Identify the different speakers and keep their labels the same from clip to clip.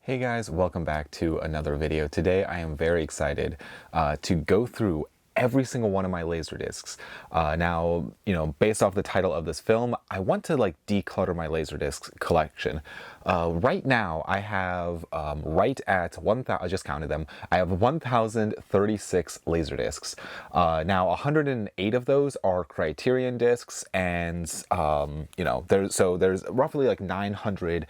Speaker 1: Hey guys, welcome back to another video. Today I am very excited to go through every single one of my Laserdiscs. Now, based off the title of this film, I want to declutter my Laserdisc collection. Right now I have right at 1,000, I just counted them, I have 1,036 Laserdiscs. Now 108 of those are Criterion discs, and there's roughly 900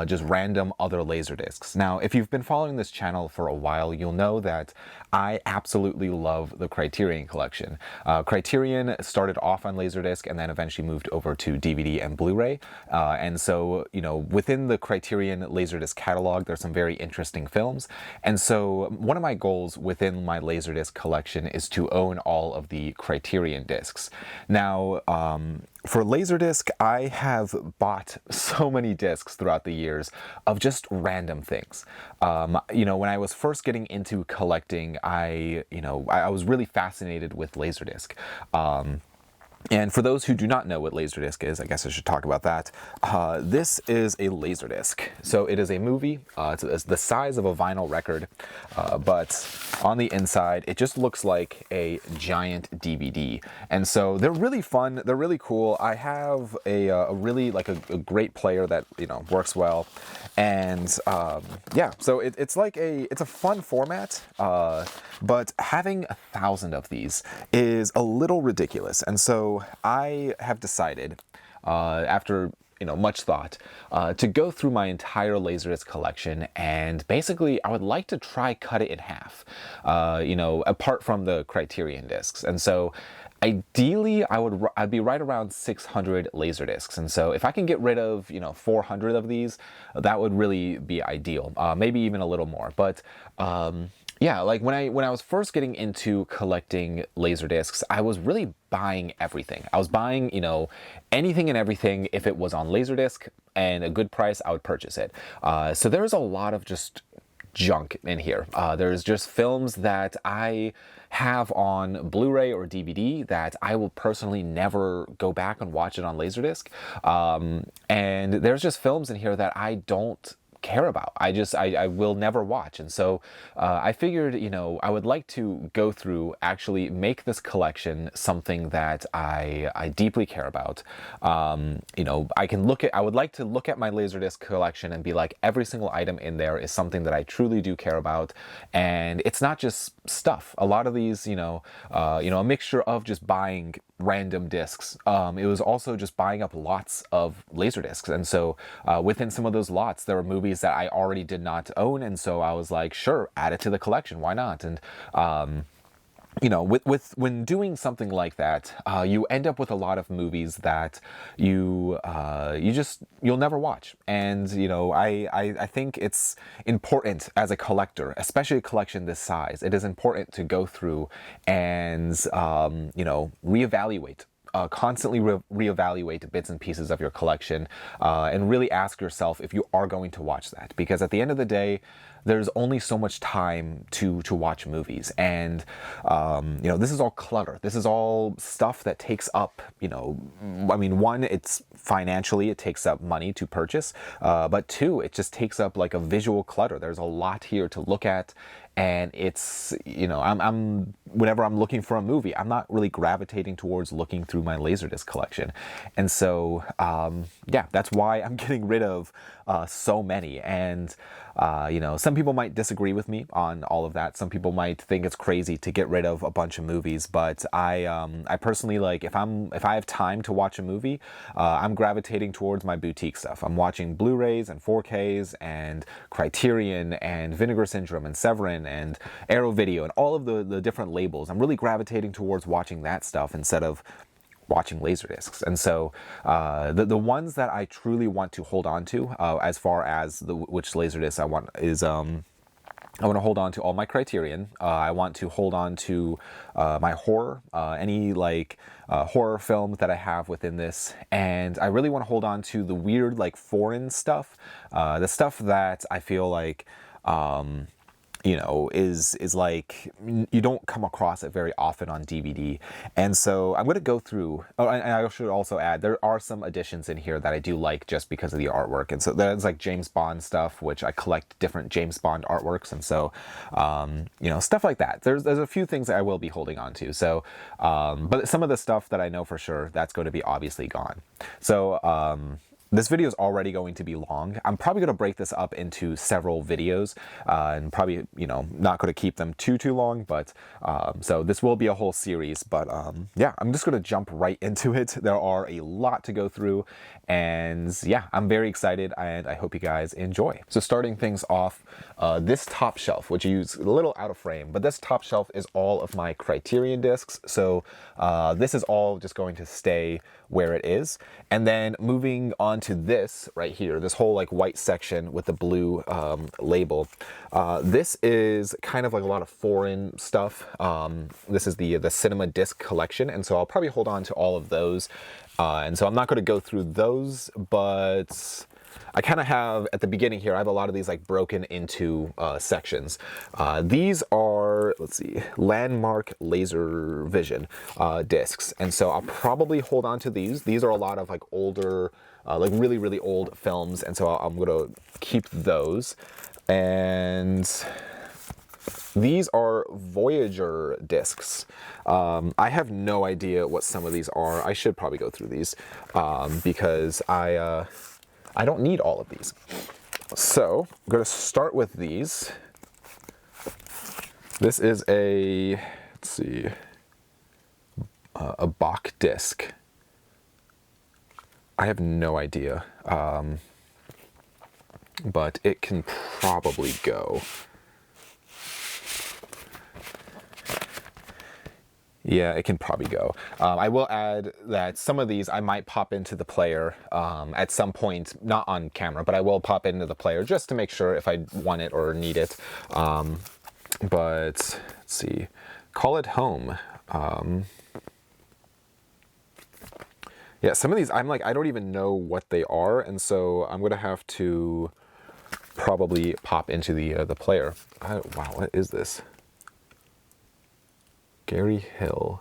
Speaker 1: just random other Laserdiscs. Now, if you've been following this channel for a while, you'll know that I absolutely love the Criterion collection. Criterion started off on Laserdisc and then eventually moved over to DVD and Blu-ray. And so, within the Criterion Laserdisc catalog, there's some very interesting films. And so one of my goals within my Laserdisc collection is to own all of the Criterion discs. Now, for Laserdisc, I have bought so many discs throughout the years of just random things. When I was first getting into collecting, I was really fascinated with Laserdisc. And for those who do not know what Laserdisc is, I guess I should talk about that. This is a Laserdisc. So it is a movie. It's the size of a vinyl record, but on the inside, it just looks like a giant DVD. And so they're really fun. They're really cool. I have a really a great player that works well, and yeah. So it's a fun format. But having 1,000 of these is a little ridiculous, and so I have decided, after much thought, to go through my entire Laserdisc collection, and basically I would like to try cut it in half, apart from the Criterion discs. And so ideally I'd be right around 600 Laserdiscs, and so if I can get rid of 400 of these, that would really be ideal. Maybe even a little more, but yeah, when I was first getting into collecting Laserdiscs, I was really buying everything. I was buying, anything and everything. If it was on Laserdisc and a good price, I would purchase it. So there's a lot of just junk in here. There's just films that I have on Blu-ray or DVD that I will personally never go back and watch it on Laserdisc. And there's just films in here that I don't care about. I will never watch. And so I figured, I would like to go through, actually make this collection something that I deeply care about. I would like to look at my Laserdisc collection and be like, every single item in there is something that I truly do care about. And it's not just stuff. A lot of these, a mixture of just buying random discs. It was also just buying up lots of Laserdiscs. And so within some of those lots, there were movies that I already did not own, and so I was like, sure, add it to the collection, why not? And when doing something like that, you end up with a lot of movies that you'll never watch. And I think it's important as a collector, especially a collection this size, it is important to go through and reevaluate. Constantly reevaluate bits and pieces of your collection, and really ask yourself if you are going to watch that. Because at the end of the day, there's only so much time to watch movies. And, this is all clutter. This is all stuff that takes up, one, it's financially, it takes up money to purchase. But two, it just takes up a visual clutter. There's a lot here to look at. And it's, whenever I'm looking for a movie, I'm not really gravitating towards looking through my Laserdisc collection. And so, yeah, that's why I'm getting rid of so many. And, some people might disagree with me on all of that. Some people might think it's crazy to get rid of a bunch of movies. But I personally, if I have time to watch a movie, I'm gravitating towards my boutique stuff. I'm watching Blu-rays and 4Ks and Criterion and Vinegar Syndrome and Severin and Arrow Video and all of the different labels. I'm really gravitating towards watching that stuff instead of watching Laserdiscs. And so the ones that I truly want to hold on to, as far as which Laserdisc I want, is I want to hold on to all my Criterion. I want to hold on to my horror, any horror films that I have within this, and I really want to hold on to the weird foreign stuff, the stuff that I feel like you know, is like, you don't come across it very often on DVD. And so I'm going to go through, oh, and I should also add, there are some additions in here that I do like just because of the artwork. And so there's like James Bond stuff, which I collect different James Bond artworks. And so, you know, stuff like that. There's a few things that I will be holding on to. So, but some of the stuff that I know for sure, that's going to be obviously gone. So, this video is already going to be long. I'm probably going to break this up into several videos, and probably, you know, not going to keep them too long, but so this will be a whole series. But yeah, I'm just going to jump right into it. There are a lot to go through, and yeah, I'm very excited, and I hope you guys enjoy. So starting things off, this top shelf, which you use a little out of frame, but this top shelf is all of my Criterion discs. So this is all just going to stay where it is. And then moving on to this right here, this whole like white section with the blue label. This is kind of like a lot of foreign stuff. This is the cinema disc collection, and so I'll probably hold on to all of those. And so I'm not going to go through those, but I kind of have, at the beginning here, I have a lot of these like broken into sections. These are, let's see, Landmark Laser Vision discs. And so I'll probably hold on to these. These are a lot of like older, like really, really old films. And so I'm going to keep those. And these are Voyager discs. I have no idea what some of these are. I should probably go through these because I don't need all of these. So I'm going to start with these. This is a, let's see, a Bach disc. I have no idea, but it can probably go. Yeah, it can probably go. I will add that some of these I might pop into the player at some point, not on camera, but I will pop into the player just to make sure if I want it or need it. But let's see, Call It Home. Yeah, some of these I'm like, I don't even know what they are, and so I'm gonna have to probably pop into the player. Wow, what is this? Gary Hill.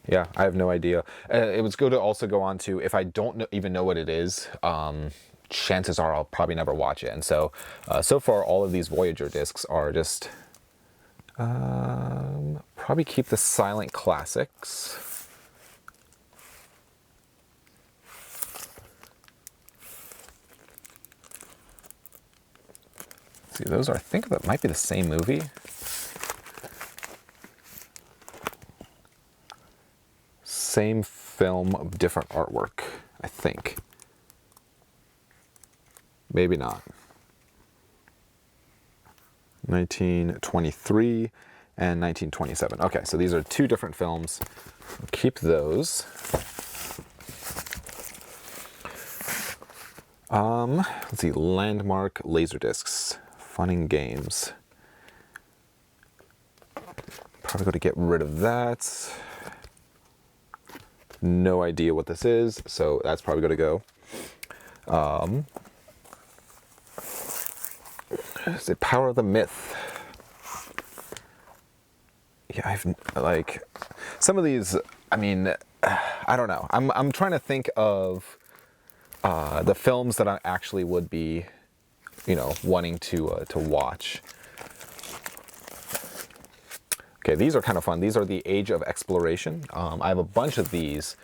Speaker 1: Yeah, I have no idea. It was good to also go on to, if I don't even know what it is, chances are I'll probably never watch it. And so, so far all of these Voyager discs are just, probably keep the silent classics. See, those are, I think that might be the same movie. Same film, different artwork, I think. Maybe not. 1923 and 1927. Okay, so these are two different films. Keep those. Let's see, Landmark Laserdiscs, Fun and Games. Probably going to get rid of that. No idea what this is, so that's probably going to go. Is it Power of the Myth? Yeah, I've like some of these. I mean, I don't know. I'm trying to think of the films that I actually would be, you know, wanting to watch. Okay, these are kind of fun. These are the Age of Exploration. I have a bunch of these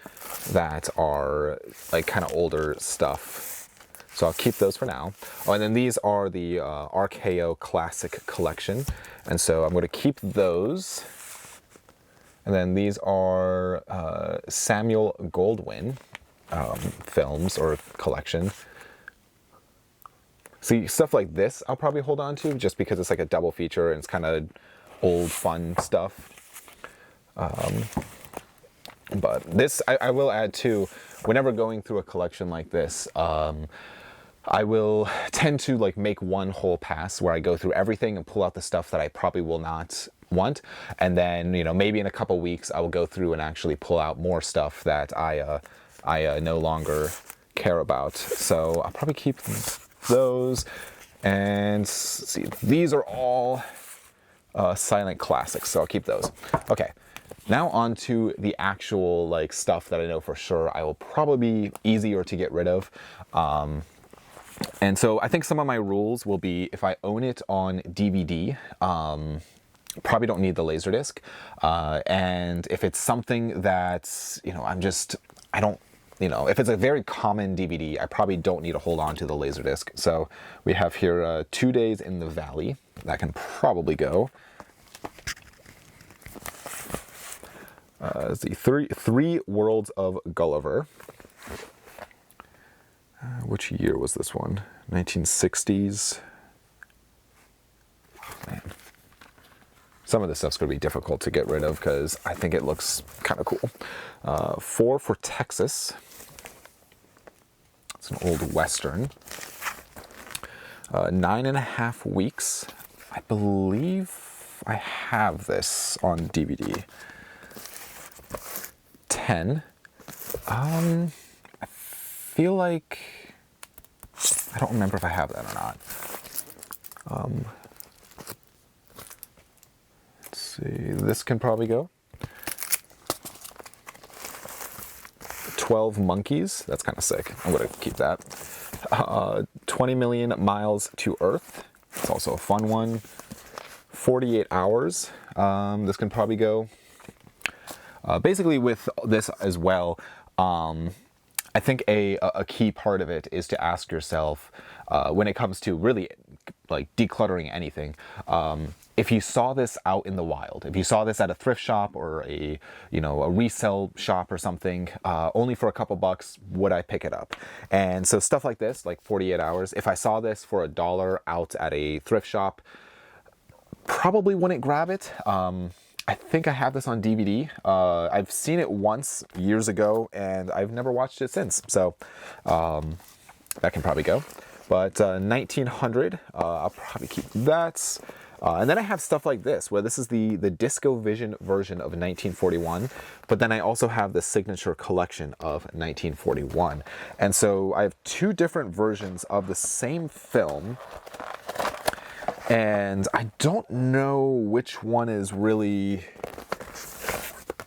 Speaker 1: that are like kind of older stuff. So I'll keep those for now. Oh, and then these are the RKO Classic Collection. And so I'm going to keep those. And then these are Samuel Goldwyn films or collection. See, stuff like this I'll probably hold on to just because it's like a double feature and it's kind of old fun stuff. But this I will add too, whenever going through a collection like this, I will tend to like make one whole pass where I go through everything and pull out the stuff that I probably will not want, and then, you know, maybe in a couple weeks I will go through and actually pull out more stuff that I no longer care about. So I'll probably keep those. And let's see, these are all silent classics, so I'll keep those. Okay, now on to the actual like stuff that I know for sure I will probably be easier to get rid of. And so I think some of my rules will be if I own it on DVD, probably don't need the Laserdisc. And if it's something that, you know, I don't, you know, if it's a very common DVD, I probably don't need to hold on to the Laserdisc. So we have here 2 Days in the Valley. That can probably go. Let's see, three Worlds of Gulliver. Which year was this one? 1960s. Man. Some of this stuff's going to be difficult to get rid of because I think it looks kind of cool. 4 for Texas. It's an old Western. 9.5 Weeks. I believe I have this on DVD. 10. I feel like I don't remember if I have that or not. Let's see, this can probably go. 12 Monkeys, that's kind of sick. I'm gonna keep that. 20 Million Miles to Earth, it's also a fun one. 48 Hours, this can probably go. Basically with this as well, I think a key part of it is to ask yourself, when it comes to really like decluttering anything, if you saw this out in the wild, if you saw this at a thrift shop or a resale shop or something, only for a couple bucks, would I pick it up? And so stuff like this, like 48 Hours, if I saw this for $1 out at a thrift shop, probably wouldn't grab it. I think I have this on DVD. I've seen it once years ago and I've never watched it since. So that can probably go. But 1900, I'll probably keep that. And then I have stuff like this, where this is the Disco Vision version of 1941. But then I also have the signature collection of 1941. And so I have 2 different versions of the same film. And I don't know which one is really,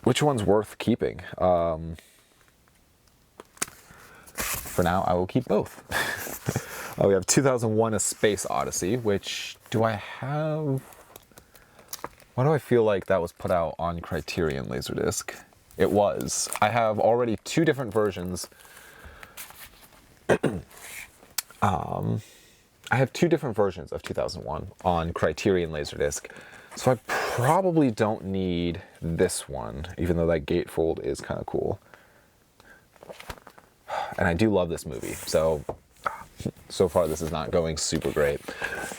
Speaker 1: which one's worth keeping. For now, I will keep both. We have 2001: A Space Odyssey, which do I have? Why do I feel like that was put out on Criterion Laserdisc? It was. I have already 2 different versions. I have 2 different versions of 2001 on Criterion Laserdisc, so I probably don't need this one, even though that gatefold is kind of cool. And I do love this movie, so far this is not going super great.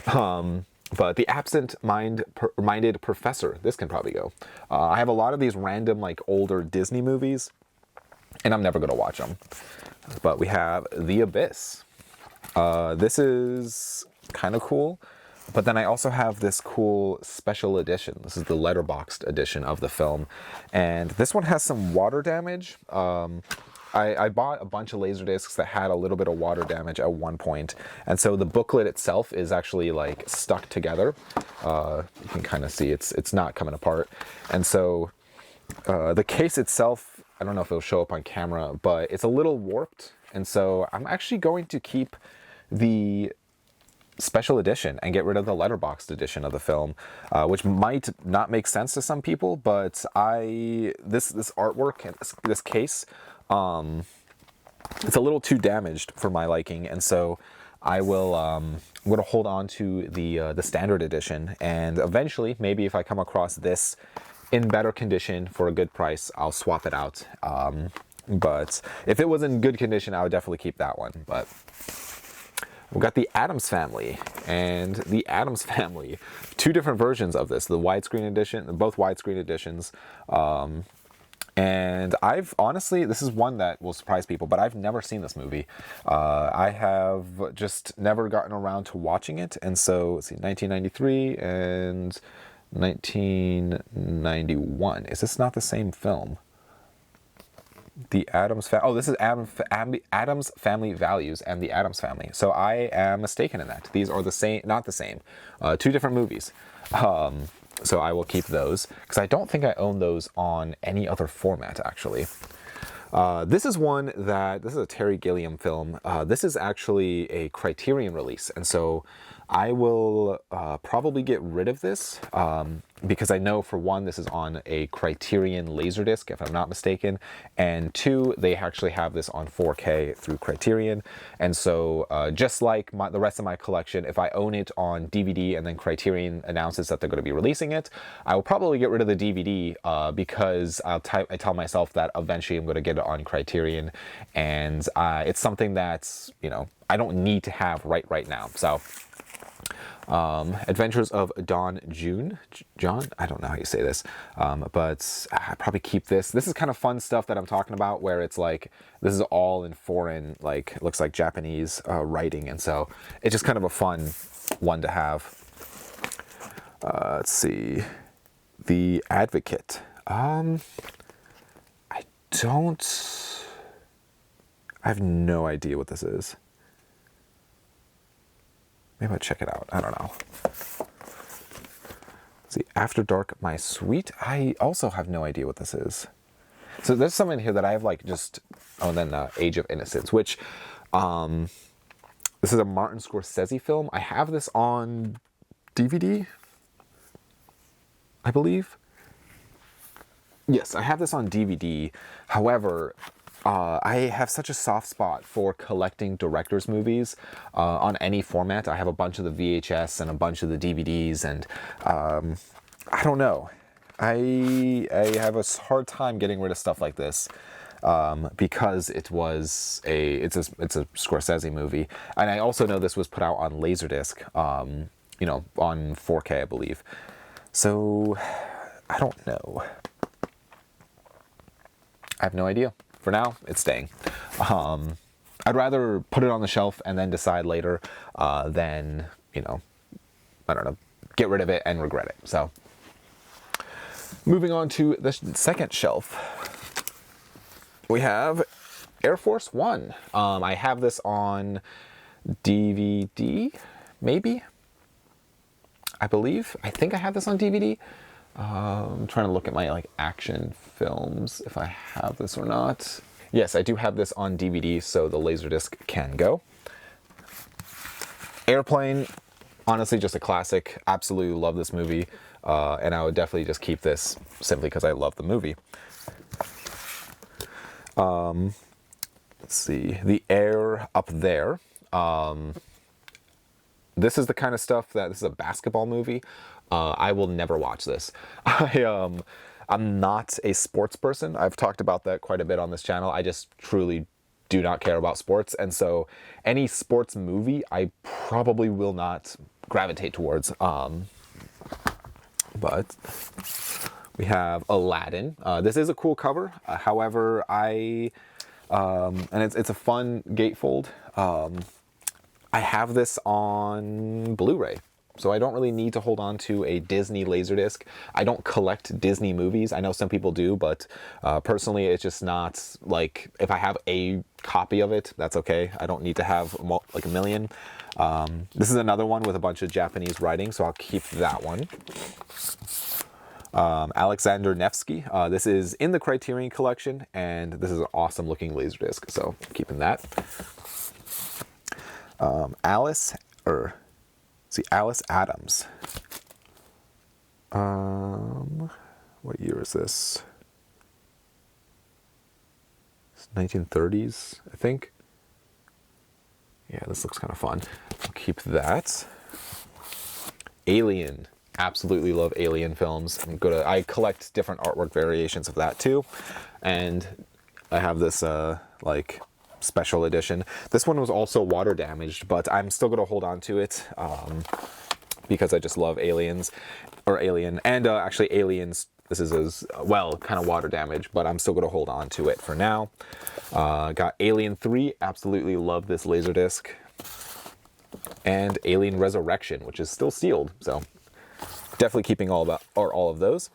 Speaker 1: But The Absent-Minded Professor, this can probably go. I have a lot of these random like older Disney movies, and I'm never going to watch them. But we have The Abyss. This is kind of cool, but then I also have this cool special edition. This is the Letterboxd edition of the film, and this one has some water damage. I bought a bunch of Laserdiscs that had a little bit of water damage at one point, and so the booklet itself is actually like stuck together. You can kind of see it's not coming apart, and so the case itself, I don't know if it'll show up on camera, but it's a little warped, and so I'm actually going to keep the special edition and get rid of the Letterboxd edition of the film, which might not make sense to some people, but this artwork and this case, it's a little too damaged for my liking, and so I'm going to hold on to the standard edition, and eventually, maybe if I come across this in better condition for a good price, I'll swap it out. But if it was in good condition, I would definitely keep that one. But we've got The Addams Family, and The Addams Family, 2 different versions of this, the widescreen edition, both widescreen editions. And honestly, this is one that will surprise people, but I've never seen this movie. I have just never gotten around to watching it. And so, let's see, 1993 and 1991. Is this not the same film? The Addams Family. Oh, this is Addams Family Values and the Addams Family. So I am mistaken in that. These are the same, not the same. Two different movies. So I will keep those because I don't think I own those on any other format, actually. This is a Terry Gilliam film. This is actually a Criterion release, and so I will probably get rid of this because I know, for one, this is on a Criterion Laserdisc, if I'm not mistaken, and two, they actually have this on 4K through Criterion, and so just like the rest of my collection, if I own it on DVD and then Criterion announces that they're going to be releasing it, I will probably get rid of the DVD because I tell myself that eventually I'm going to get it on Criterion, and it's something that's, you know, I don't need to have right now. So Adventures of John, I don't know how you say this, but I probably keep this. This is kind of fun stuff that I'm talking about, where it's like, this is all in foreign, like, looks like Japanese writing, and so it's just kind of a fun one to have. Let's see, The Advocate. I have no idea what this is. Maybe I'll check it out. I don't know. See, After Dark, My Sweet. I also have no idea what this is. So there's something here that I have, like, just... Oh, and then Age of Innocence, which... this is a Martin Scorsese film. I have this on DVD, I believe. Yes, I have this on DVD. However... I have such a soft spot for collecting directors' movies on any format. I have a bunch of the VHS and a bunch of the DVDs, and I don't know. I have a hard time getting rid of stuff like this because it's a Scorsese movie, and I also know this was put out on Laserdisc, you know, on 4K, I believe. So I don't know. I have no idea. For now, it's staying. I'd rather put it on the shelf and then decide later than, you know, I don't know, get rid of it and regret it. So, moving on to the second shelf, we have Air Force One. I have this on DVD, maybe? I believe. I think I have this on DVD. I'm trying to look at my, like, action films, if I have this or not. Yes, I do have this on DVD, so the Laserdisc can go. Airplane, honestly, just a classic. Absolutely love this movie, and I would definitely just keep this simply because I love the movie. Let's see, The Air Up There. This is the kind of stuff that, this is a basketball movie. I will never watch this. I'm not a sports person. I've talked about that quite a bit on this channel. I just truly do not care about sports. And so any sports movie, I probably will not gravitate towards. But we have Aladdin. This is a cool cover. However, and it's a fun gatefold. I have this on Blu-ray, so I don't really need to hold on to a Disney Laserdisc. I don't collect Disney movies. I know some people do, but personally, it's just not, like, if I have a copy of it, that's okay. I don't need to have like a million. This is another one with a bunch of Japanese writing, so I'll keep that one. Alexander Nevsky. This is in the Criterion collection, and this is an awesome looking Laserdisc, so I'm keeping that. Alice Adams. What year is this? It's 1930s, I think. Yeah, this looks kind of fun. I'll keep that. Alien. Absolutely love Alien films. I collect different artwork variations of that too, and I have this like special edition. This one was also water damaged, but I'm still going to hold on to it because I just love Alien, and actually Aliens. This is as well kind of water damaged, but I'm still going to hold on to it for now. Got Alien 3. Absolutely love this Laserdisc, and Alien Resurrection, which is still sealed, so definitely keeping all of those.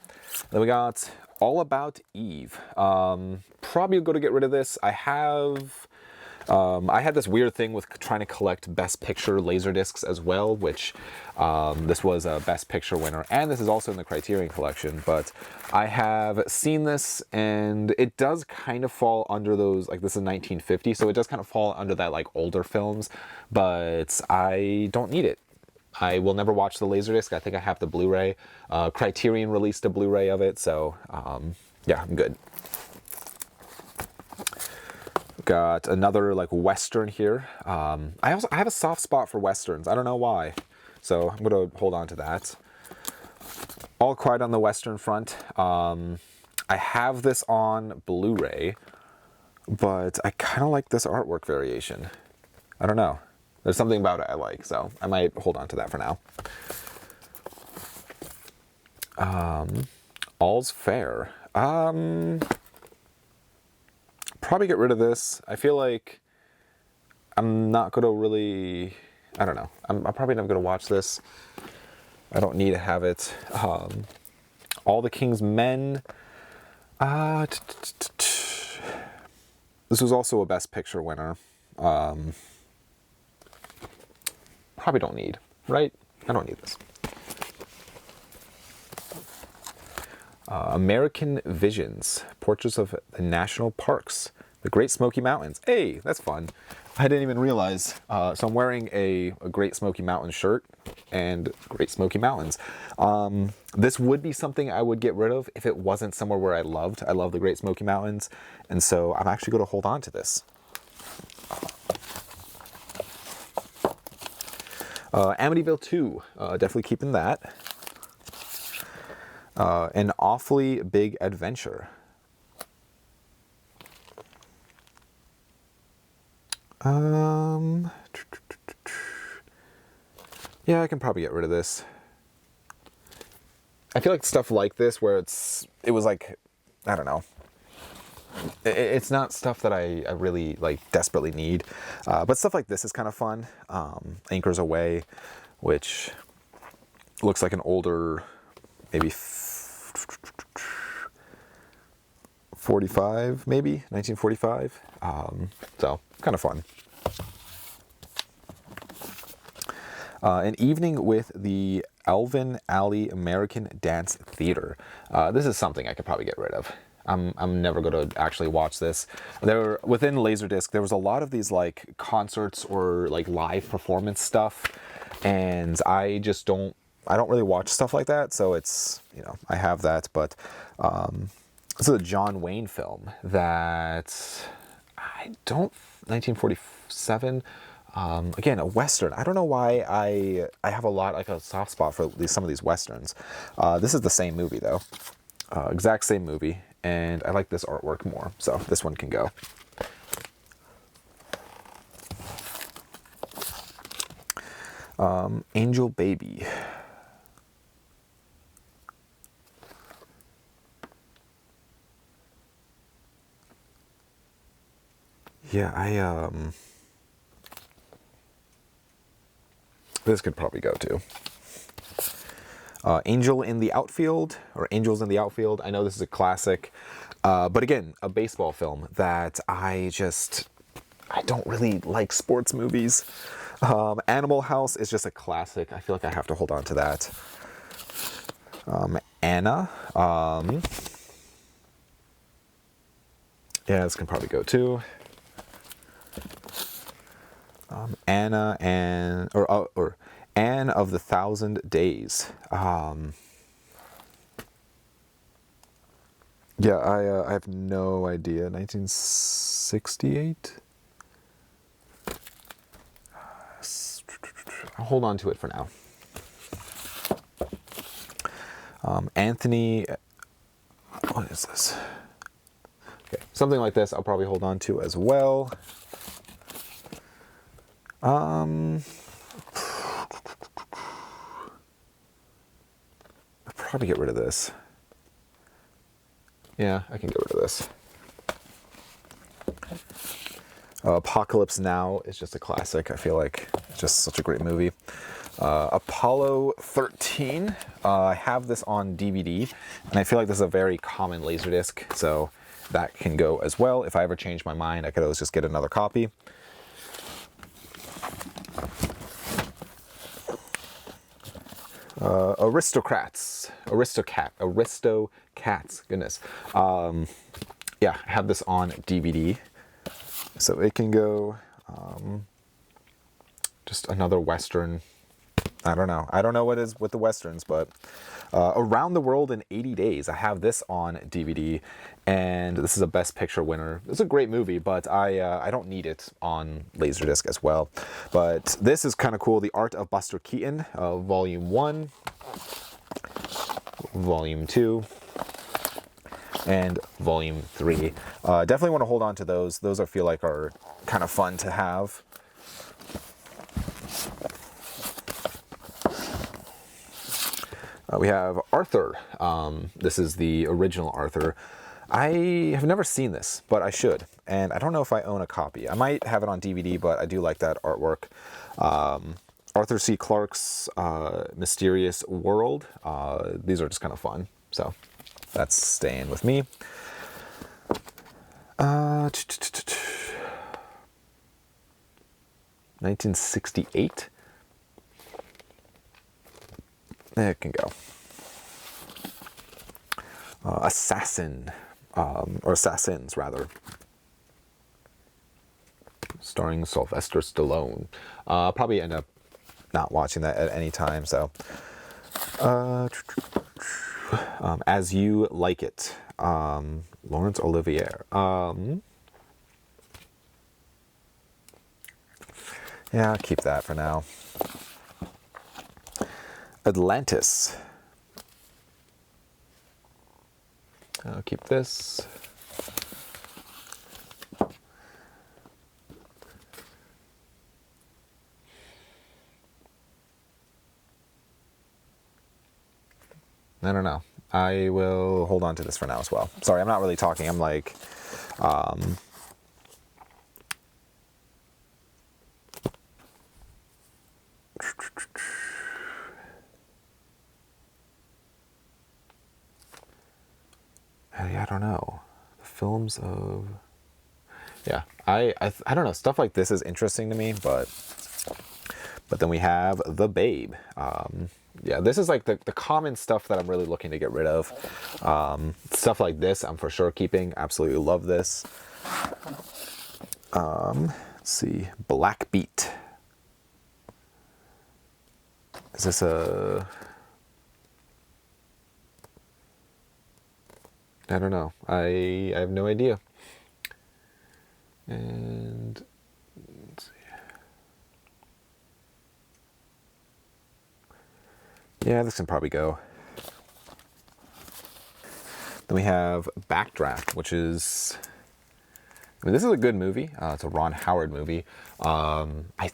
Speaker 1: Then we got All About Eve. probably going to get rid of this. I had this weird thing with trying to collect Best Picture Laserdiscs as well, which this was a Best Picture winner, and this is also in the Criterion collection, but I have seen this, and it does kind of fall under those, like this is 1950, so it does kind of fall under that like older films, but I don't need it. I will never watch the Laserdisc. I think I have the Blu-ray. Criterion released a Blu-ray of it, so yeah, I'm good. Got another like Western here. I have a soft spot for Westerns. I don't know why. So I'm going to hold on to that. All Quiet on the Western Front. I have this on Blu-ray, but I kind of like this artwork variation. I don't know. There's something about it I like, so I might hold on to that for now. All's Fair. Probably get rid of this. I feel like I'm not going to really, I don't know. I'm probably never going to watch this. I don't need to have it. All the King's Men. This was also a Best Picture winner. Probably don't need, right? I don't need this. American Visions, Portraits of the National Parks, the Great Smoky Mountains. Hey, that's fun. I didn't even realize. So I'm wearing a Great Smoky Mountains shirt and Great Smoky Mountains. This would be something I would get rid of if it wasn't somewhere where I love the Great Smoky Mountains. And so I'm actually going to hold on to this. Amityville 2, definitely keeping that. An Awfully Big Adventure. Yeah, I can probably get rid of this. I feel like stuff like this where it was like, I don't know. It's not stuff that I really like desperately need. But stuff like this is kind of fun. Anchors Away, which looks like an older, maybe 45, maybe 1945. So kind of fun. An Evening with the Alvin Alley American Dance Theater. This is something I could probably get rid of. I'm never going to actually watch this. Within Laserdisc, there was a lot of these like concerts or like live performance stuff, and I don't really watch stuff like that. So it's, you know, I have that, but this is a John Wayne film that 1947. Again, a Western. I don't know why I have a soft spot for some of these Westerns. This is the same movie though. Exact same movie. And I like this artwork more. So this one can go. Angel Baby. Yeah, this could probably go too. Angel in the Outfield, or Angels in the Outfield. I know this is a classic, but again, a baseball film that I don't really like sports movies. Animal House is just a classic. I feel like I have to hold on to that. Anna. Yeah, this can probably go too. Anna or Anne of the Thousand Days. Yeah, I have no idea. 1968? I'll hold on to it for now. Anthony, what is this? Okay, something like this I'll probably hold on to as well. I'll probably get rid of this. Yeah, I can get rid of this. Apocalypse Now is just a classic. I feel like it's just such a great movie. Apollo 13. I have this on DVD, and I feel like this is a very common Laserdisc, so that can go as well. If I ever change my mind, I could always just get another copy. Aristocats, goodness. Yeah, I have this on DVD, so it can go, just another Western. I don't know what is with the Westerns, but Around the World in 80 Days. I have this on DVD, and this is a Best Picture winner. It's a great movie, but I don't need it on Laserdisc as well. But this is kind of cool. The Art of Buster Keaton, Volume 1, Volume 2, and Volume 3. Definitely want to hold on to those. Those I feel like are kind of fun to have. We have Arthur. This is the original Arthur. I have never seen this, but I should. And I don't know if I own a copy. I might have it on DVD, but I do like that artwork. Arthur C. Clarke's Mysterious World. These are just kind of fun. So that's staying with me. 1968. It can go. Assassin, or Assassins rather, starring Sylvester Stallone. Probably end up not watching that at any time. So, As You Like It, Laurence Olivier. Yeah, I'll keep that for now. Atlantis. I'll keep this. I don't know. I will hold on to this for now as well. Sorry, I'm not really talking. I'm like, I don't know. The films of, yeah, I don't know. Stuff like this is interesting to me, but then we have The Babe. Yeah, this is like the common stuff that I'm really looking to get rid of. Stuff like this, I'm for sure keeping. Absolutely love this. Let's see, Black Beat. Is this a? I don't know. I have no idea. And let's see. Yeah, this can probably go. Then we have Backdraft, which is, I mean, this is a good movie. It's a Ron Howard movie. I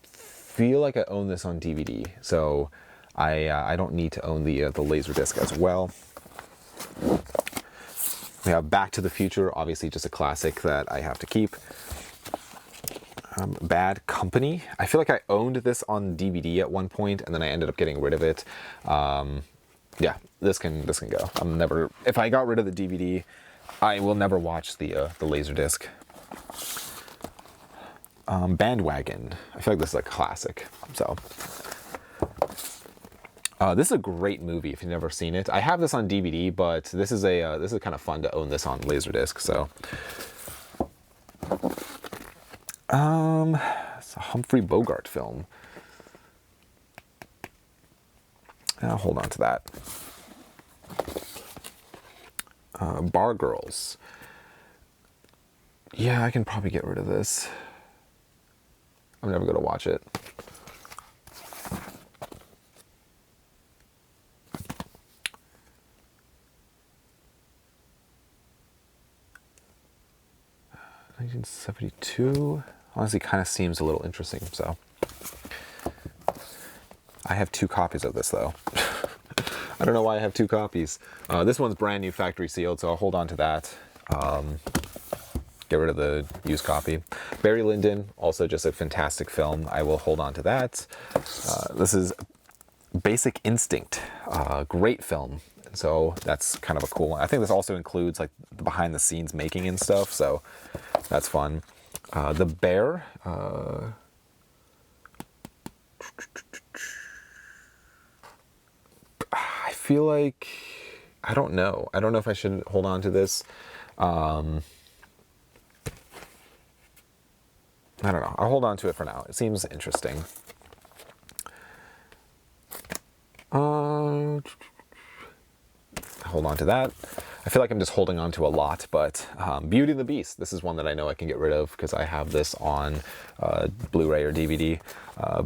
Speaker 1: feel like I own this on DVD, so I don't need to own the Laserdisc as well. We have Back to the Future, obviously just a classic that I have to keep. Bad Company. I feel like I owned this on DVD at one point, and then I ended up getting rid of it. Yeah, this can go. I'm never. If I got rid of the DVD, I will never watch the Laserdisc. Bandwagon. I feel like this is a classic. So. This is a great movie if you've never seen it. I have this on DVD, but this is kind of fun to own this on Laserdisc. So, it's a Humphrey Bogart film. I'll hold on to that. Bar Girls. Yeah, I can probably get rid of this. I'm never gonna watch it. '72 honestly kind of seems a little interesting, so I have 2 copies of this though. I don't know why I have 2 copies. This one's brand new, factory sealed, so I'll hold on to that. Get rid of the used copy. Barry Lyndon, also just a fantastic film. I will hold on to that. This is Basic Instinct, great film. So that's kind of a cool one. I think this also includes like the behind the scenes making and stuff, so that's fun. The Bear. I feel like, I don't know. I don't know if I should hold on to this. I don't know. I'll hold on to it for now. It seems interesting. Hold on to that. I feel like I'm just holding on to a lot, but Beauty and the Beast. This is one that I know I can get rid of because I have this on Blu-ray or DVD.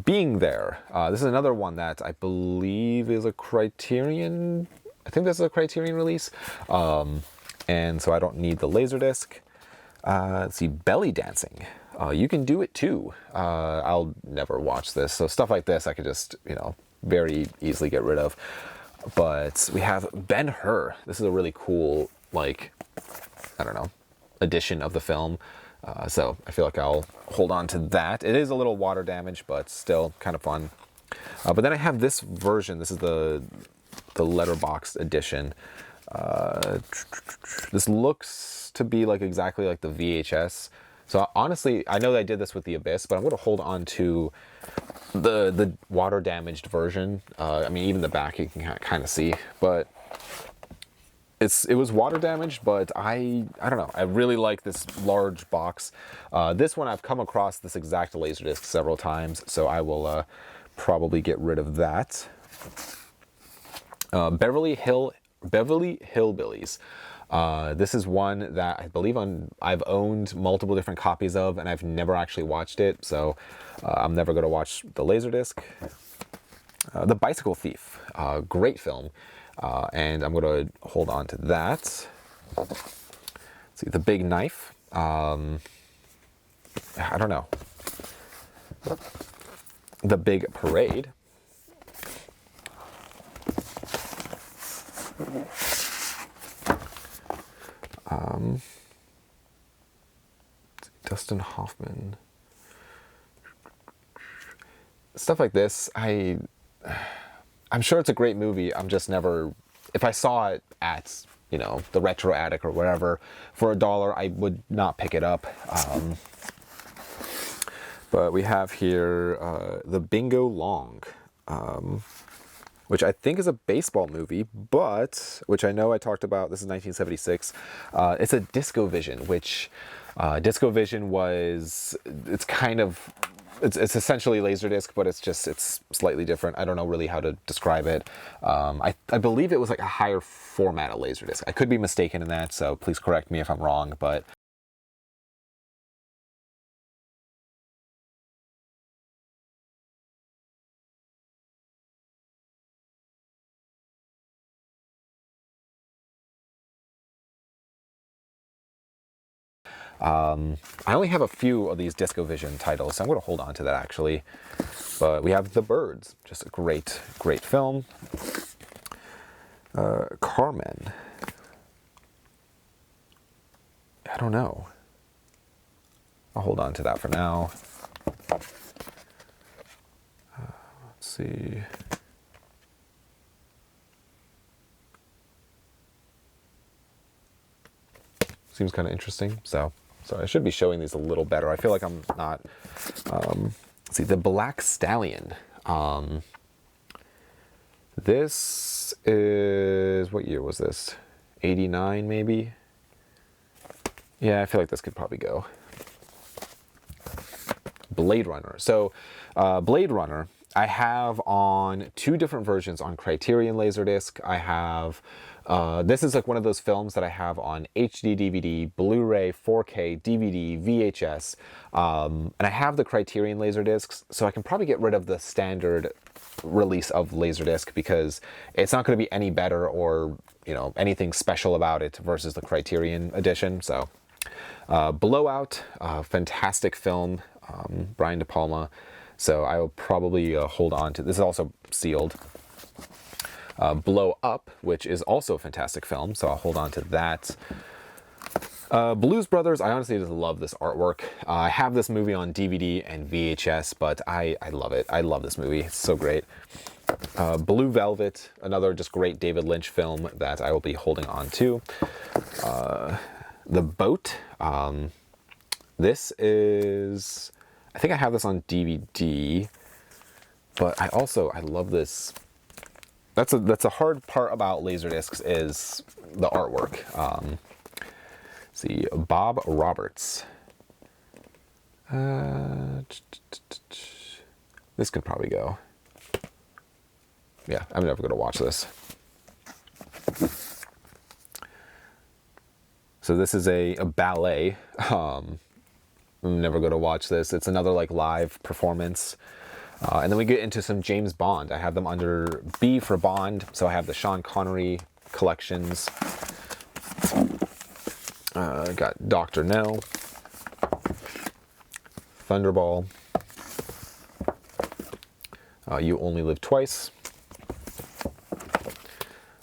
Speaker 1: Being There. This is another one that I believe is a Criterion. I think this is a Criterion release. And so I don't need the Laserdisc. Let's see, Belly Dancing. You Can Do It Too. I'll never watch this. So stuff like this I could just, you know, very easily get rid of. But we have Ben-Hur. This is a really cool, like, I don't know, edition of the film. So I feel like I'll hold on to that. It is a little water damage, but still kind of fun. But then I have this version. This is the Letterboxd edition. This looks to be like exactly like the VHS. So honestly, I know that I did this with The Abyss, but I'm going to hold on to the water damaged version. I mean, even the back you can kind of see, but it was water damaged, but I don't know. I really like this large box. This one I've come across this exact Laserdisc several times, so I will probably get rid of that. Beverly Hillbillies. This is one that I believe I've owned multiple different copies of, and I've never actually watched it, so I'm never going to watch the Laserdisc. The Bicycle Thief, great film, and I'm going to hold on to that. Let's see, The Big Knife. I don't know. The Big Parade. Dustin Hoffman. Stuff like this, I'm sure it's a great movie. I'm just never, if I saw it at, you know, the Retro Attic or whatever for $1, I would not pick it up. But we have here The Bingo Long, which I think is a baseball movie, but, which I know I talked about, this is 1976. It's a DiscoVision, which DiscoVision was, it's essentially Laserdisc, but it's slightly different. I don't know really how to describe it. I believe it was like a higher format of Laserdisc. I could be mistaken in that, so please correct me if I'm wrong, but I only have a few of these DiscoVision titles, so I'm going to hold on to that actually. But we have The Birds, just a great, great film. Carmen. I don't know. I'll hold on to that for now. Let's see. Seems kind of interesting, so I should be showing these a little better. I feel like I'm not. Let's see, The Black Stallion. This is, what year was this? 89 maybe? Yeah, I feel like this could probably go. Blade Runner. So Blade Runner, I have on 2 different versions on Criterion Laserdisc. I have, this is like one of those films that I have on HD DVD, Blu-ray, 4K, DVD, VHS, and I have the Criterion Laserdiscs, so I can probably get rid of the standard release of Laserdisc because it's not going to be any better or, you know, anything special about it versus the Criterion edition. So Blowout, fantastic film, Brian De Palma. So I will probably hold on to, this is also sealed. Blow Up, which is also a fantastic film, so I'll hold on to that. Blues Brothers, I honestly just love this artwork. I have this movie on DVD and VHS, but I love it. I love this movie. It's so great. Blue Velvet, another just great David Lynch film that I will be holding on to. The Boat. This is, I think I have this on DVD, but I love this. That's a hard part about Laserdiscs is the artwork. See, Bob Roberts. This could probably go. Yeah, I'm never going to watch this. So this is a ballet. I'm never going to watch this. It's another like live performance. And then we get into some James Bond. I have them under B for Bond. So I have the Sean Connery collections. Got Dr. No. Thunderball. You Only Live Twice.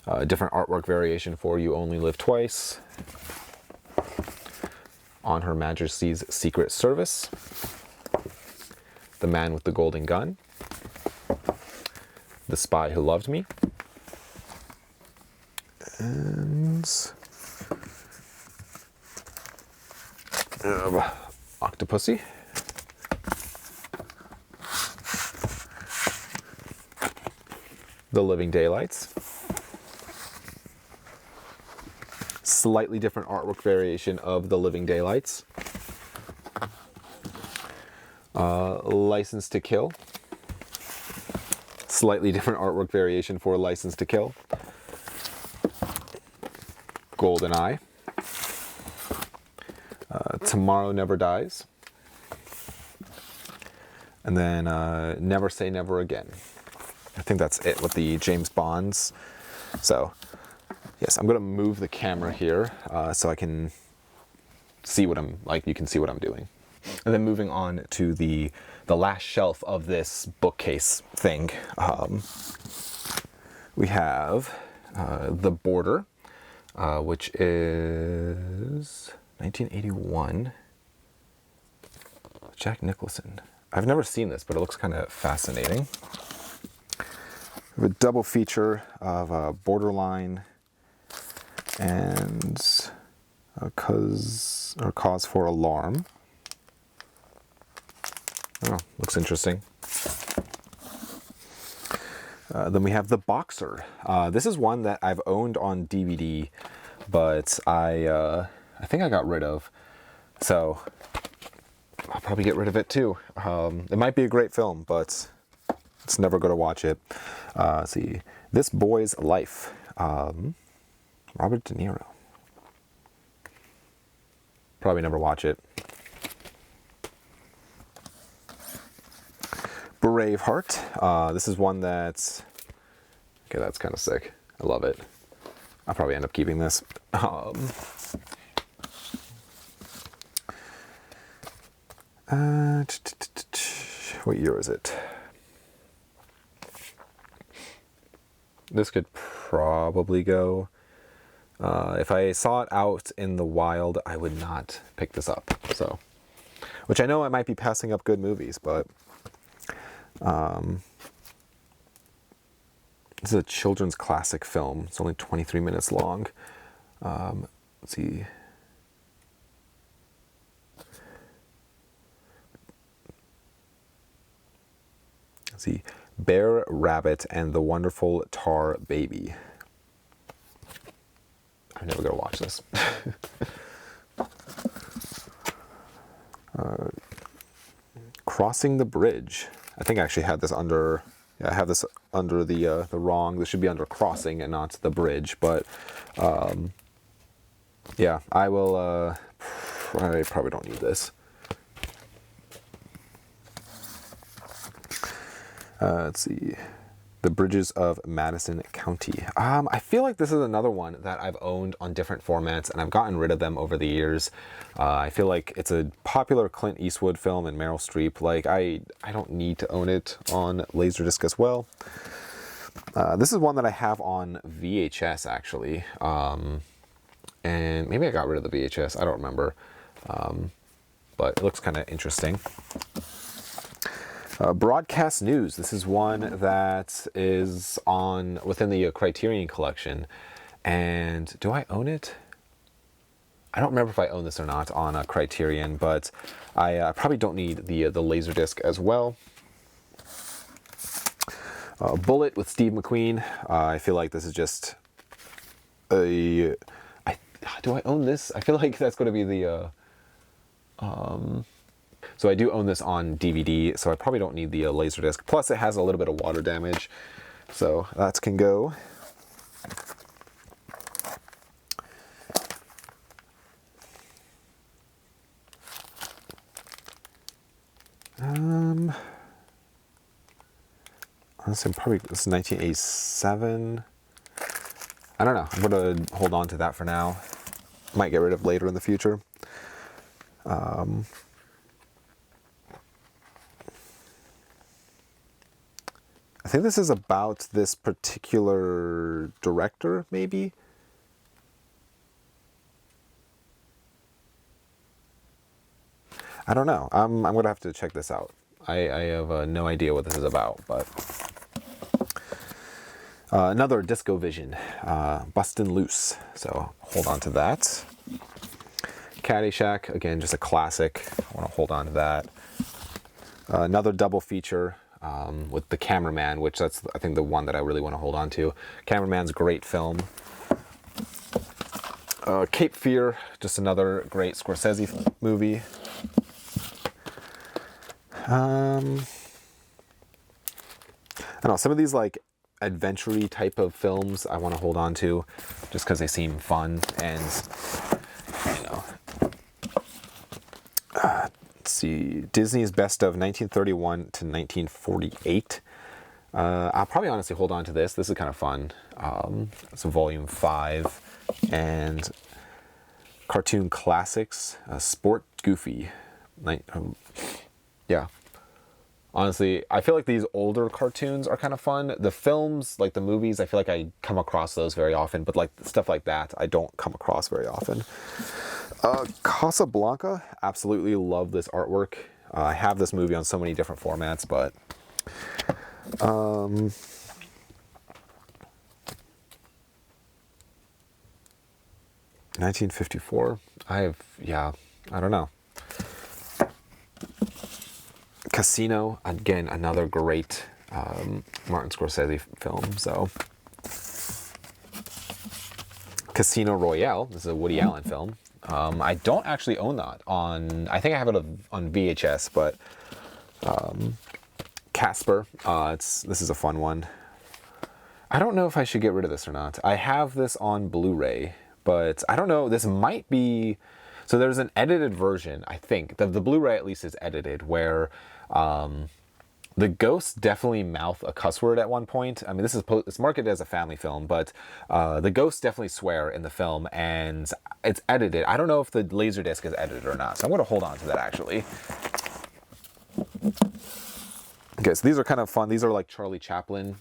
Speaker 1: A different artwork variation for You Only Live Twice. On Her Majesty's Secret Service. The Man with the Golden Gun. The Spy Who Loved Me. And Octopussy. The Living Daylights. Slightly different artwork variation of The Living Daylights. License to Kill. Slightly different artwork variation for License to Kill. GoldenEye. Tomorrow Never Dies. And then Never Say Never Again. I think that's it with the James Bonds. So, yes, I'm going to move the camera here so I can see what you can see what I'm doing. And then moving on to the last shelf of this bookcase thing. We have The Border, which is 1981. Jack Nicholson. I've never seen this, but it looks kind of fascinating. We have a double feature of Borderline and Cause for Alarm. Oh, looks interesting. Then we have The Boxer. This is one that I've owned on DVD, but I think I got rid of. So I'll probably get rid of it too. It might be a great film, but it's never going to watch it. Let's see. This Boy's Life. Robert De Niro. Probably never watch it. Braveheart. This is one that's... Okay, that's kind of sick. I love it. I'll probably end up keeping this. What year is it? This could probably go. If I saw it out in the wild, I would not pick this up. So, which I know I might be passing up good movies, but this is a children's classic film. It's only 23 minutes long. Let's see. Let's see. Bear Rabbit and the Wonderful Tar Baby. I'm never going to watch this. Crossing the Bridge. I think I actually had this under... Yeah, I have this under the wrong... This should be under Crossing and not the Bridge. But, yeah, I will... I probably don't need this. Let's see. The Bridges of Madison County. I feel like this is another one that I've owned on different formats, and I've gotten rid of them over the years. I feel like it's a popular Clint Eastwood film and Meryl Streep. Like, I don't need to own it on Laserdisc as well. This is one that I have on VHS, actually. And maybe I got rid of the VHS. I don't remember. But it looks kind of interesting. Broadcast News. This is one that is on within the Criterion collection. And do I own it? I don't remember if I own this or not on a Criterion, but I probably don't need the Laserdisc as well. Bullet with Steve McQueen. I feel like this is just a... do I own this? I feel like that's going to be the... So I do own this on DVD, so I probably don't need the Laserdisc. Plus it has a little bit of water damage, so that can go. Honestly, probably this is 1987. I don't know. I'm going to hold on to that for now. Might get rid of later in the future. I think this is about this particular director, maybe? I don't know. I'm going to have to check this out. I have no idea what this is about, but... another Disco Vision, Bustin' Loose, so hold on to that. Caddyshack, again, just a classic. I want to hold on to that. Another double feature with The Cameraman, which that's, I think, the one that I really want to hold on to. Cameraman's a great film. Cape Fear, just another great Scorsese movie. I don't know, some of these like adventure-y type of films I want to hold on to just because they seem fun and, you know. Let's see, Disney's best of 1931 to 1948. I'll probably honestly hold on to this. This is kind of fun. It's volume 5 and Cartoon Classics, Sport Goofy. Yeah. Honestly, I feel like these older cartoons are kind of fun. The films, like the movies, I feel like I come across those very often, but like stuff like that, I don't come across very often. Casablanca, absolutely love this artwork. I have this movie on so many different formats, but 1954. I don't know. Casino, again, another great Martin Scorsese film. So, Casino Royale, this is a Woody Allen film. I don't actually own that on, I think I have it on VHS, but Casper, this is a fun one. I don't know if I should get rid of this or not. I have this on Blu-ray, but I don't know, this might be, so there's an edited version, I think, the Blu-ray at least is edited, where the ghosts definitely mouth a cuss word at one point. I mean, it's marketed as a family film, but the ghosts definitely swear in the film, and it's edited. I don't know if the Laserdisc is edited or not, so I'm going to hold on to that, actually. Okay, so these are kind of fun. These are like Charlie Chaplin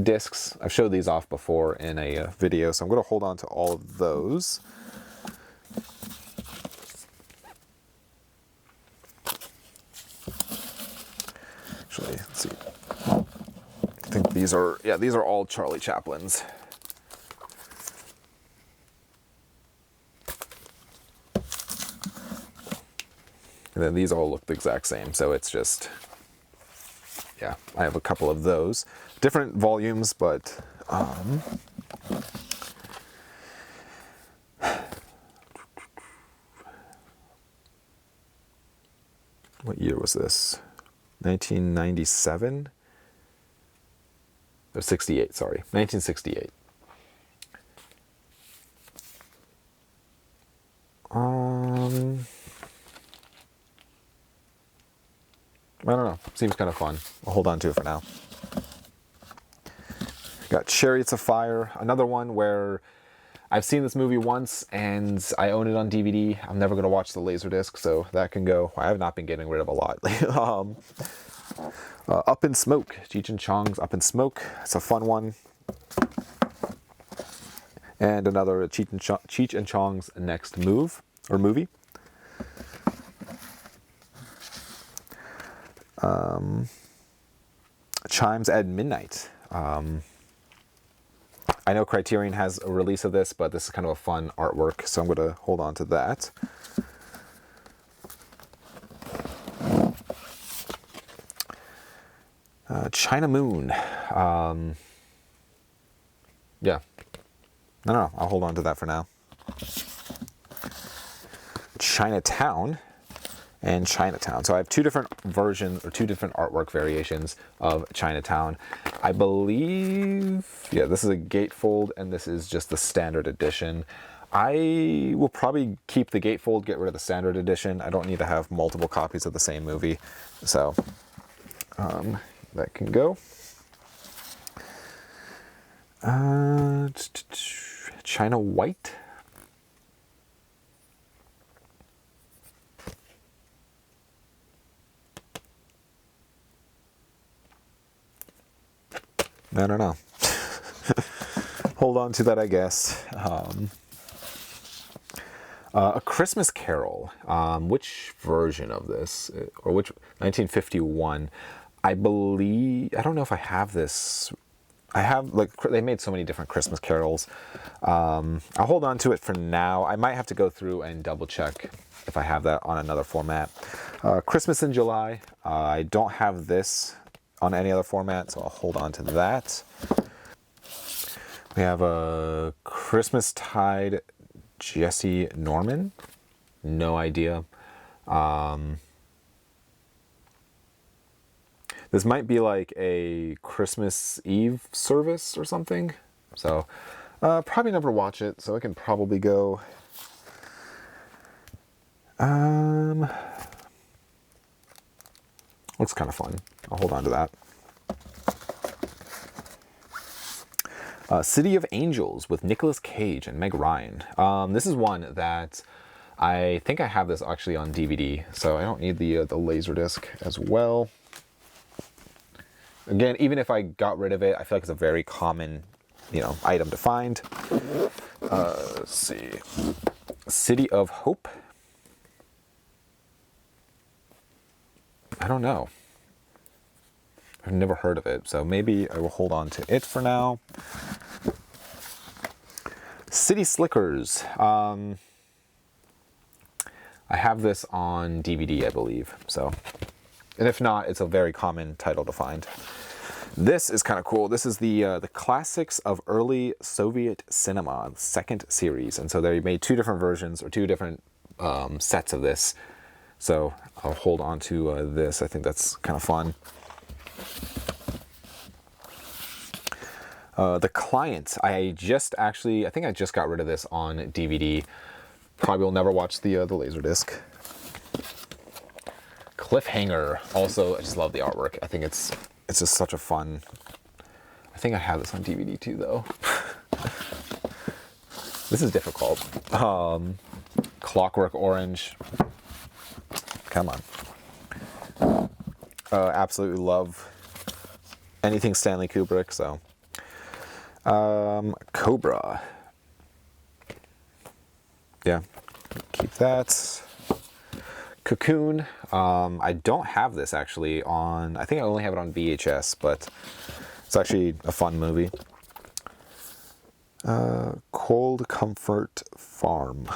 Speaker 1: discs. I've showed these off before in a video, so I'm going to hold on to all of those. Actually, let's see. I think these are all Charlie Chaplin's. And then these all look the exact same, so it's just, yeah, I have a couple of those. Different volumes, but what year was this? 1997? Or 68, sorry. 1968. I don't know. Seems kind of fun. I'll hold on to it for now. Got Chariots of Fire, another one where I've seen this movie once and I own it on DVD. I'm never going to watch the Laserdisc, so that can go. I have not been getting rid of a lot. Up in Smoke, Cheech and Chong's Up in Smoke. It's a fun one. And another Cheech and Chong's Next Move, or movie. Chimes at Midnight. I know Criterion has a release of this, but this is kind of a fun artwork, so I'm going to hold on to that. China Moon. Yeah. No, I'll hold on to that for now. Chinatown and Chinatown. So I have two different versions, or two different artwork variations of Chinatown. I believe, yeah, this is a gatefold and this is just the standard edition. I will probably keep the gatefold, get rid of the standard edition. I don't need to have multiple copies of the same movie. So that can go. China White. I don't know. Hold on to that, I guess. A Christmas Carol. Which version of this? Or which? 1951. I believe... I don't know if I have this. I have, like, they made so many different Christmas carols. I'll hold on to it for now. I might have to go through and double check if I have that on another format. Christmas in July. I don't have this on any other format, so I'll hold on to that. We have a Christmas Tide Jesse Norman. No idea. This might be like a Christmas Eve service or something. So probably never watch it, so I can probably go. Looks kind of fun. I'll hold on to that. City of Angels with Nicolas Cage and Meg Ryan. This is one that I think I have this actually on DVD, so I don't need the Laserdisc as well. Again, even if I got rid of it, I feel like it's a very common, item to find. Let's see. City of Hope. I don't know. I've never heard of it, so maybe I will hold on to it for now. City Slickers. I have this on DVD, I believe. So, and if not, it's a very common title to find. This is kind of cool. This is the classics of early Soviet cinema, second series, and so they made two different versions or two different sets of this. So I'll hold on to this. I think that's kind of fun. The Client. I think I just got rid of this on DVD. Probably will never watch the Laserdisc. Cliffhanger. Also, I just love the artwork. I think it's just such a fun. I think I have this on DVD too, though. This is difficult. Clockwork Orange. Come on. Absolutely love anything Stanley Kubrick, so. Cobra. Yeah, keep that. Cocoon. I don't have this actually on, I think I only have it on VHS, but it's actually a fun movie. Cold Comfort Farm.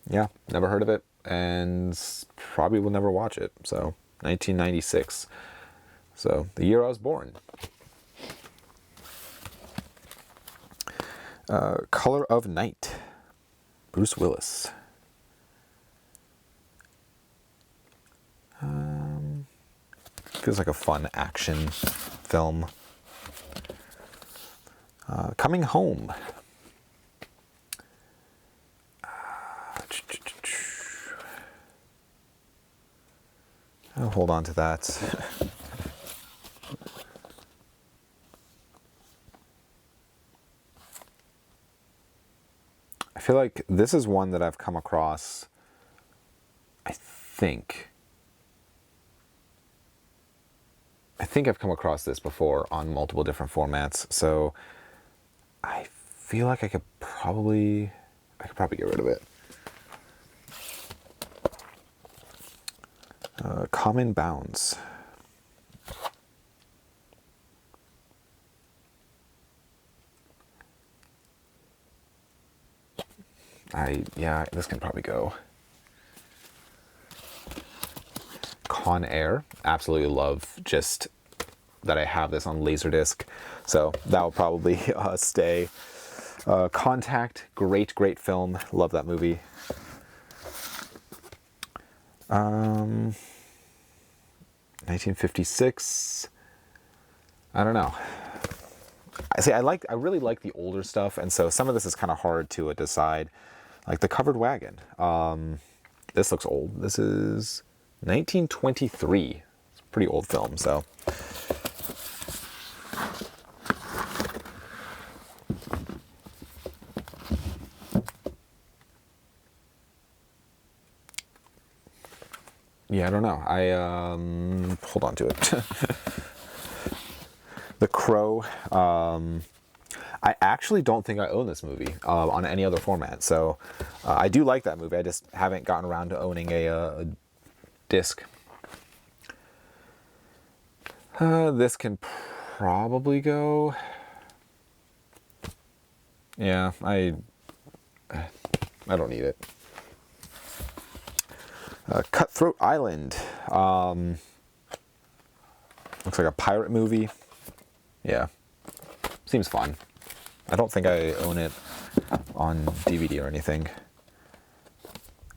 Speaker 1: Yeah, never heard of it, and probably will never watch it. So, 1996. So, the year I was born. Color of Night. Bruce Willis. Feels like a fun action film. Coming Home. I'll hold on to that. I feel like this is one that I've come across, I think I've come across this before on multiple different formats, so I feel like I could probably get rid of it. Common Bounds. Yeah, this can probably go. Con Air. Absolutely love just that I have this on Laserdisc. So that will probably stay. Contact. Great film. Love that movie. 1956. I don't know. I really like the older stuff, and so some of this is kind of hard to decide. Like The Covered Wagon. This looks old. This is 1923. It's a pretty old film, so. Yeah, I don't know. Hold on to it. The Crow. I actually don't think I own this movie on any other format. So I do like that movie. I just haven't gotten around to owning a disc. This can probably go. Yeah, I don't need it. Cutthroat Island. Looks like a pirate movie. Yeah, seems fun. I don't think I own it on DVD or anything.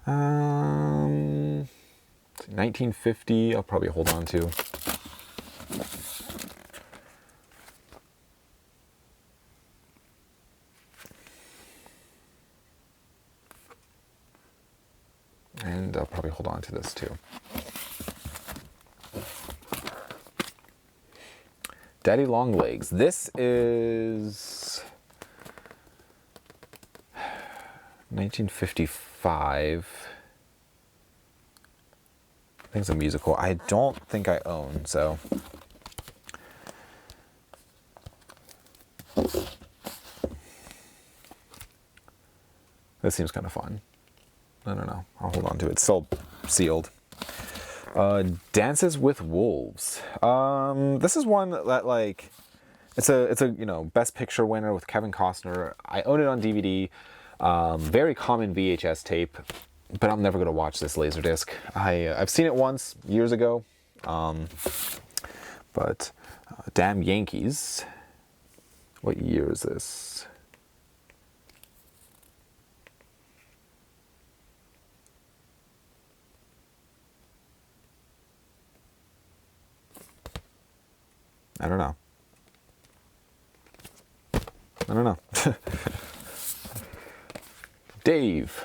Speaker 1: 1950, I'll probably hold on to. And I'll probably hold on to this too. Daddy Longlegs. This is 1955. I think it's a musical. I don't think I own, so. This seems kind of fun. I don't know. I'll hold on to it. It's still sealed. Dances with Wolves. This is one that, like, it's a Best Picture winner with Kevin Costner. I own it on DVD. Very common VHS tape, but I'm never gonna watch this Laserdisc. I've seen it once years ago, but Damn Yankees. What year is this? I don't know. Dave.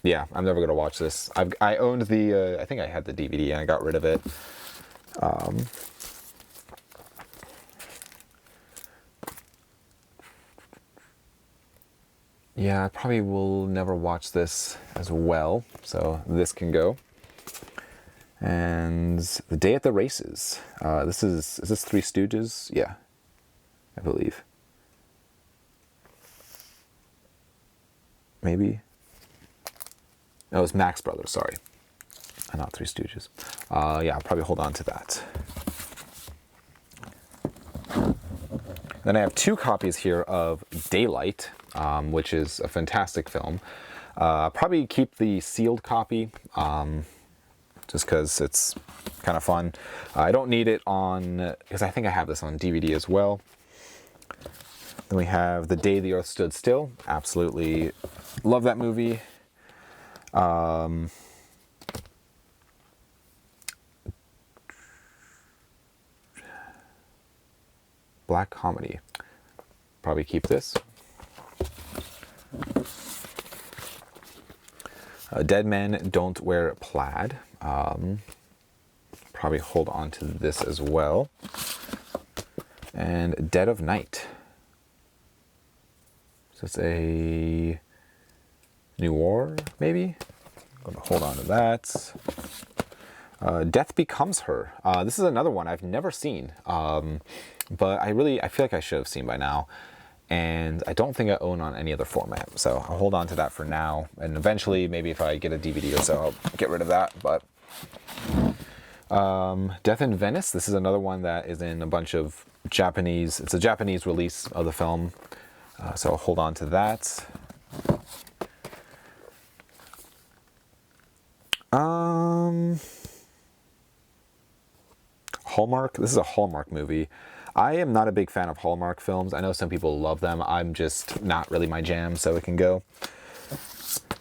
Speaker 1: Yeah, I'm never gonna watch this. I owned the. I think I had the DVD and I got rid of it. Yeah, I probably will never watch this as well. So this can go. And The Day at the Races. Is this Three Stooges? Yeah, I believe. Maybe. No, it's Max Brothers, sorry. Not Three Stooges. Yeah, I'll probably hold on to that. Then I have two copies here of Daylight, which is a fantastic film. Probably keep the sealed copy. Just because it's kind of fun. I don't need it on, because I think I have this on DVD as well. Then we have The Day the Earth Stood Still. Absolutely love that movie. Black comedy. Probably keep this. Dead Men Don't Wear Plaid. Probably hold on to this as well. And Dead of Night. So it's a noir, maybe? I'm gonna hold on to that. Death Becomes Her. This is another one I've never seen, but I feel like I should have seen by now. and I don't think I own on any other format. So I'll hold on to that for now, and eventually maybe if I get a DVD or so, I'll get rid of that. But Death in Venice, this is another one that is in a bunch of Japanese, it's a Japanese release of the film, so I'll hold on to that. Hallmark, this is a Hallmark movie. I am not a big fan of Hallmark films. I know some people love them. I'm just not really my jam, so it can go.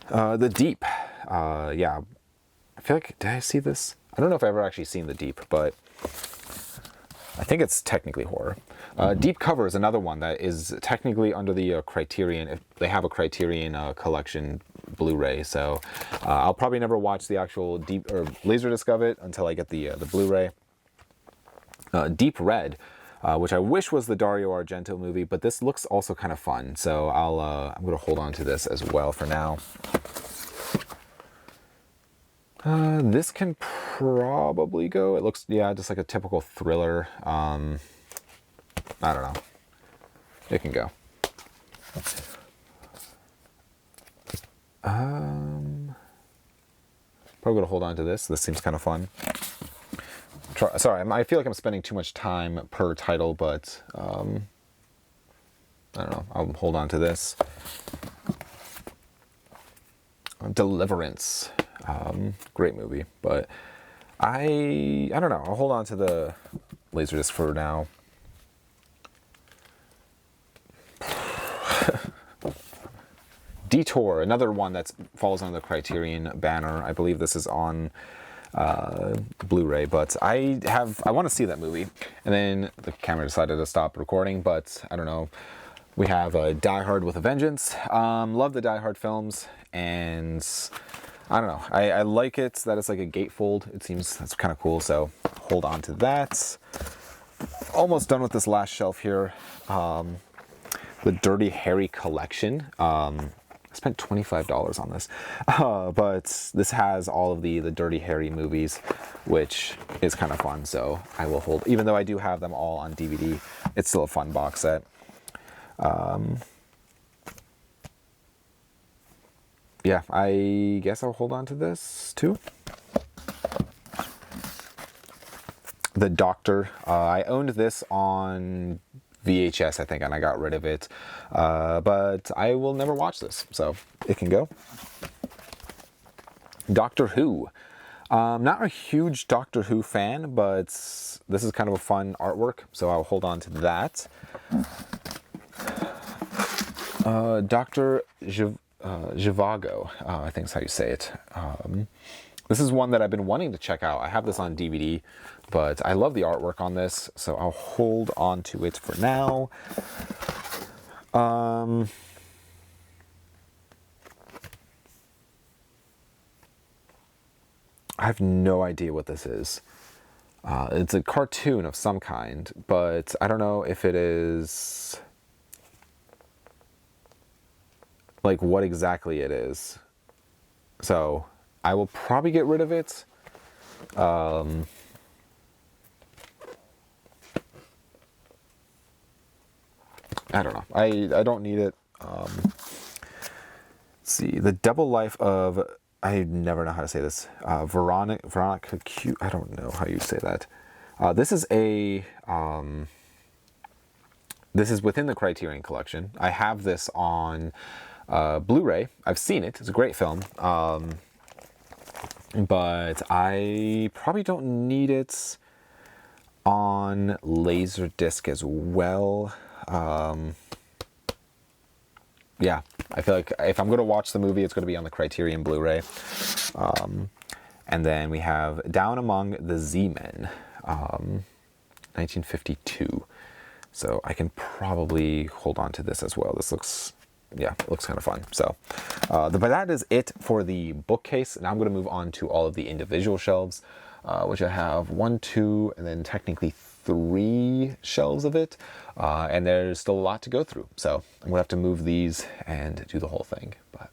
Speaker 1: The Deep, yeah, I feel like, did I see this? I don't know if I've ever actually seen The Deep, but I think it's technically horror. Deep Cover is another one that is technically under the Criterion. If they have a Criterion collection Blu-ray, so I'll probably never watch the actual Deep or Laserdisc of it until I get the Blu-ray. Deep Red, which I wish was the Dario Argento movie, but this looks also kind of fun, so I'm going to hold on to this as well for now. This can probably go. It looks, yeah, just like a typical thriller. I don't know. It can go. Probably going to hold on to this. This seems kind of fun. Sorry, I feel like I'm spending too much time per title, but I don't know. I'll hold on to this. Deliverance. Great movie, but I don't know. I'll hold on to the Laserdisc for now. Detour, another one that falls under the Criterion banner. I believe this is on Blu-ray, but I want to see that movie. And then the camera decided to stop recording, but I don't know. We have Die Hard with a Vengeance. Love the Die Hard films, and I don't know. I like it that it's like a gatefold. It seems that's kind of cool, so hold on to that. Almost done with this last shelf here. The Dirty Harry collection. I spent $25 on this, but this has all of the Dirty Harry movies, which is kind of fun, so I will hold, even though I do have them all on DVD, it's still a fun box set. Yeah, I guess I'll hold on to this too. The Doctor, I owned this on VHS, I think, and I got rid of it, but I will never watch this, so it can go. Doctor Who, not a huge Doctor Who fan, but this is kind of a fun artwork, so I'll hold on to that. Dr. Zhivago, I think is how you say it. This is one that I've been wanting to check out. I have this on DVD, but I love the artwork on this, so I'll hold on to it for now. I have no idea what this is. It's a cartoon of some kind, but I don't know if it is like what exactly it is. So I will probably get rid of it. I don't know. I don't need it. Let's see. The Double Life of, I never know how to say this. Veronica Q. I don't know how you say that. This is a this is within the Criterion collection. I have this on Blu-ray. I've seen it. It's a great film. But I probably don't need it on Laserdisc as well. Yeah, I feel like if I'm going to watch the movie, it's going to be on the Criterion Blu-ray. And then we have Down Among the Z-Men, 1952. So I can probably hold on to this as well. This looks, yeah, it looks kind of fun. So, but that is it for the bookcase. Now I'm going to move on to all of the individual shelves, which I have 1, 2, and then technically 3 shelves of it. And there's still a lot to go through. So I'm going to have to move these and do the whole thing. But